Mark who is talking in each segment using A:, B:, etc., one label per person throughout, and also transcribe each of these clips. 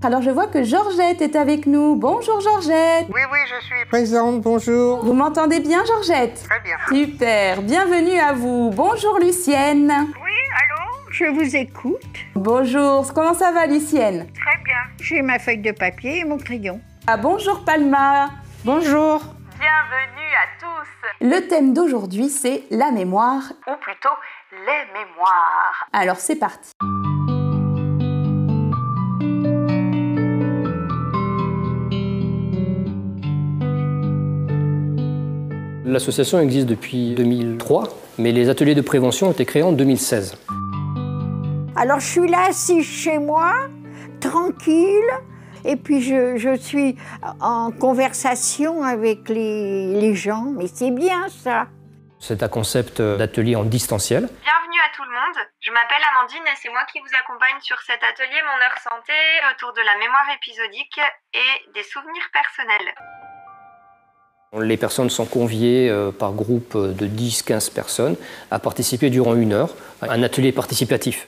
A: Alors je vois que Georgette est avec nous. Bonjour Georgette.
B: Oui, je suis présente, bonjour.
A: Vous m'entendez bien Georgette?
B: Très bien.
A: Super, bienvenue à vous. Bonjour Lucienne.
C: Oui, allô? Je vous écoute.
A: Bonjour, comment ça va Lucienne?
C: Très bien. J'ai ma feuille de papier et mon crayon.
A: Ah bonjour Palma.
D: Bonjour.
A: Bienvenue à tous. Le thème d'aujourd'hui c'est la mémoire, ou plutôt les mémoires. Alors c'est parti.
E: L'association existe depuis 2003, mais les ateliers de prévention ont été créés en 2016.
C: Alors je suis là assise chez moi, tranquille, et puis je suis en conversation avec les gens, mais c'est bien ça.
E: C'est un concept d'atelier en distanciel.
F: Bienvenue à tout le monde, je m'appelle Amandine et c'est moi qui vous accompagne sur cet atelier Mon Heure Santé autour de la mémoire épisodique et des souvenirs personnels.
E: Les personnes sont conviées par groupe de 10-15 personnes à participer durant 1 heure à un atelier participatif.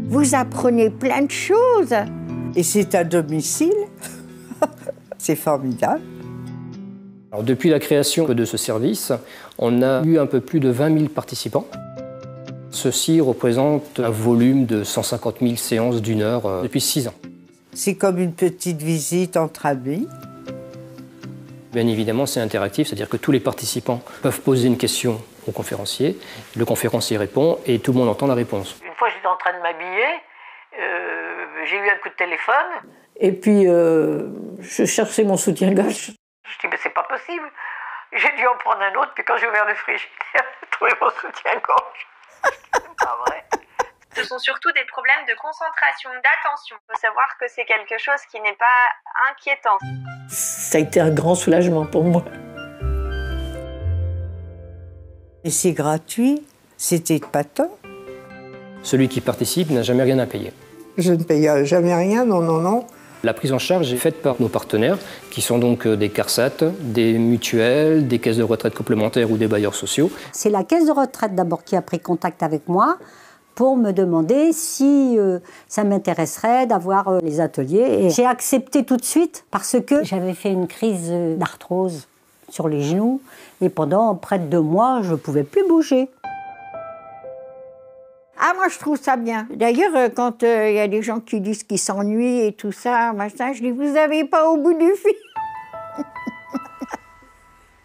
C: Vous apprenez plein de choses.
D: Et c'est à domicile. C'est formidable.
E: Alors, depuis la création de ce service, on a eu un peu plus de 20 000 participants. Ceci représente un volume de 150 000 séances d'1 heure depuis 6 ans.
D: C'est comme une petite visite entre amis.
E: Bien évidemment, c'est interactif, c'est-à-dire que tous les participants peuvent poser une question au conférencier, le conférencier répond et tout le monde entend la réponse.
G: Une fois, j'étais en train de m'habiller, j'ai eu un coup de téléphone.
H: Et puis, je cherchais mon soutien-gorge.
G: Je dis, mais c'est pas possible. J'ai dû en prendre un autre, puis quand j'ai ouvert le frigidaire, j'ai trouvé mon soutien-gorge. C'est pas vrai.
F: Ce sont surtout des problèmes de concentration, d'attention. Il faut savoir que c'est quelque chose qui n'est pas inquiétant.
H: Ça a été un grand soulagement pour moi.
D: Et c'est gratuit, c'était épatant.
E: Celui qui participe n'a jamais rien à payer.
D: Je ne paye jamais rien, non.
E: La prise en charge est faite par nos partenaires, qui sont donc des CARSAT, des mutuelles, des caisses de retraite complémentaires ou des bailleurs sociaux.
I: C'est la caisse de retraite d'abord qui a pris contact avec moi pour me demander si ça m'intéresserait d'avoir les ateliers. Et j'ai accepté tout de suite parce que j'avais fait une crise d'arthrose sur les genoux et pendant près de 2 mois, je ne pouvais plus bouger.
C: Ah, moi, je trouve ça bien. D'ailleurs, quand il y a des gens qui disent qu'ils s'ennuient et tout ça, machin, je dis, vous n'avez pas au bout du fil.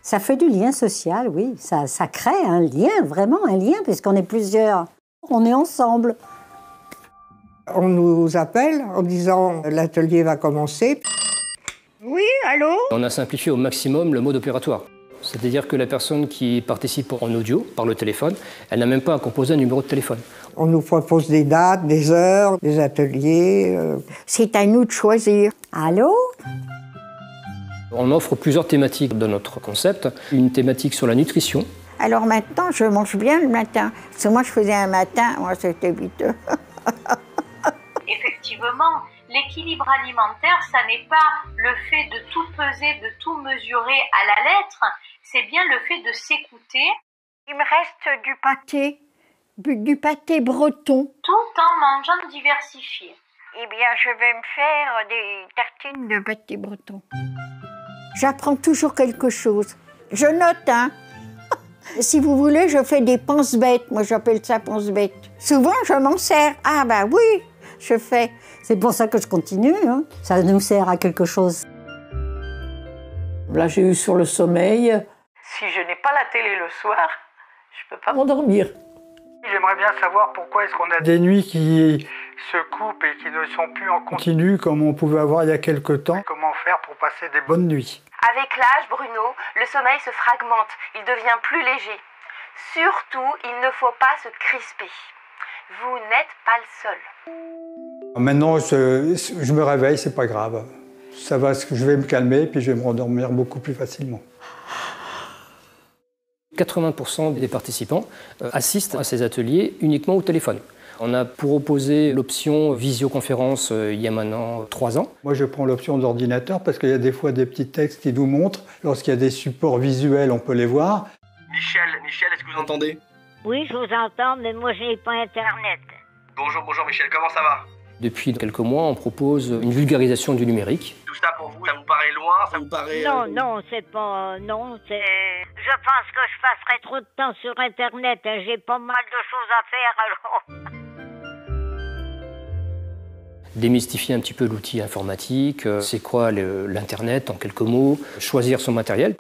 I: Ça fait du lien social, oui. Ça crée un lien, vraiment un lien, puisqu'on est plusieurs. On est ensemble.
D: On nous appelle en disant l'atelier va commencer.
C: Oui, allô?
E: On a simplifié au maximum le mode opératoire. C'est-à-dire que la personne qui participe en audio, par le téléphone, elle n'a même pas à composer un numéro de téléphone.
D: On nous propose des dates, des heures, des ateliers.
C: C'est à nous de choisir.
I: Allô?
E: On offre plusieurs thématiques dans notre concept. Une thématique sur la nutrition.
C: Alors maintenant, je mange bien le matin. Parce que moi, je faisais un matin, moi, c'était 8 heures.
F: Effectivement, l'équilibre alimentaire, ça n'est pas le fait de tout peser, de tout mesurer à la lettre, c'est bien le fait de s'écouter.
C: Il me reste du pâté breton.
F: Tout en mangeant diversifié.
C: Eh bien, je vais me faire des tartines de pâté breton. J'apprends toujours quelque chose. Je note, hein. Si vous voulez, je fais des pense-bêtes. Moi, j'appelle ça pense-bêtes. Souvent, je m'en sers. Ah, bah oui, je fais.
I: C'est pour ça que je continue, hein. Ça nous sert à quelque chose.
H: Là, j'ai eu sur le sommeil.
G: Si je n'ai pas la télé le soir, je peux pas
H: M'endormir.
B: J'aimerais bien savoir pourquoi est-ce qu'on a des nuits qui se coupent et qui ne sont plus en continu comme on pouvait avoir il y a quelque temps. Comment faire pour passer des bonnes nuits?
F: Avec l'âge, Bruno, le sommeil se fragmente, il devient plus léger. Surtout, il ne faut pas se crisper. Vous n'êtes pas le seul.
B: Maintenant, je me réveille, c'est pas grave. Ça va, je vais me calmer puis je vais me rendormir beaucoup plus facilement.
E: 80% des participants assistent à ces ateliers uniquement au téléphone. On a proposé l'option visioconférence il y a maintenant 3 ans.
B: Moi, je prends l'option d'ordinateur parce qu'il y a des fois des petits textes qui nous montrent. Lorsqu'il y a des supports visuels, on peut les voir.
J: Michel, est-ce que vous entendez?
K: Oui, je vous entends, mais moi, je n'ai pas Internet.
J: Bonjour Michel, comment ça va?
E: Depuis quelques mois, on propose une vulgarisation du numérique.
J: Tout ça pour vous, ça vous paraît loin, ça vous paraît...
K: Non, c'est pas... Non, c'est... Je pense que je passerai trop de temps sur Internet, hein. J'ai pas mal de choses à faire, alors...
E: Démystifier un petit peu l'outil informatique, c'est quoi l'Internet en quelques mots, choisir son matériel.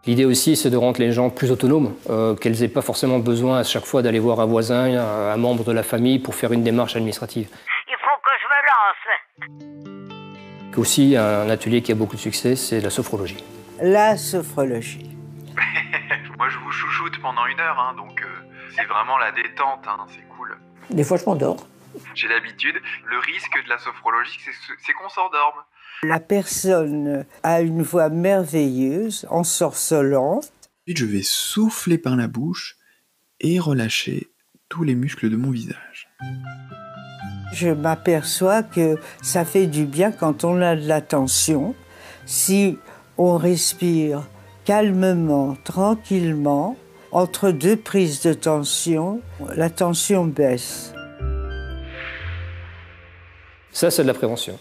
E: L'idée aussi, c'est de rendre les gens plus autonomes, qu'elles n'aient pas forcément besoin à chaque fois d'aller voir un voisin, un membre de la famille pour faire une démarche administrative.
K: Il faut que je me lance.
E: Aussi, un atelier qui a beaucoup de succès, c'est la sophrologie.
L: La sophrologie.
M: Moi, je vous chouchoute pendant 1 heure, hein, donc c'est vraiment la détente, hein, c'est cool.
H: Des fois, je m'endors.
M: J'ai l'habitude. Le risque de la sophrologie, c'est qu'on s'endorme.
L: La personne a une voix merveilleuse, ensorcelante.
N: Ensuite, je vais souffler par la bouche et relâcher tous les muscles de mon visage.
L: Je m'aperçois que ça fait du bien quand on a de la tension. Si on respire calmement, tranquillement, entre 2 prises de tension, la tension baisse.
E: Ça, c'est de la prévention.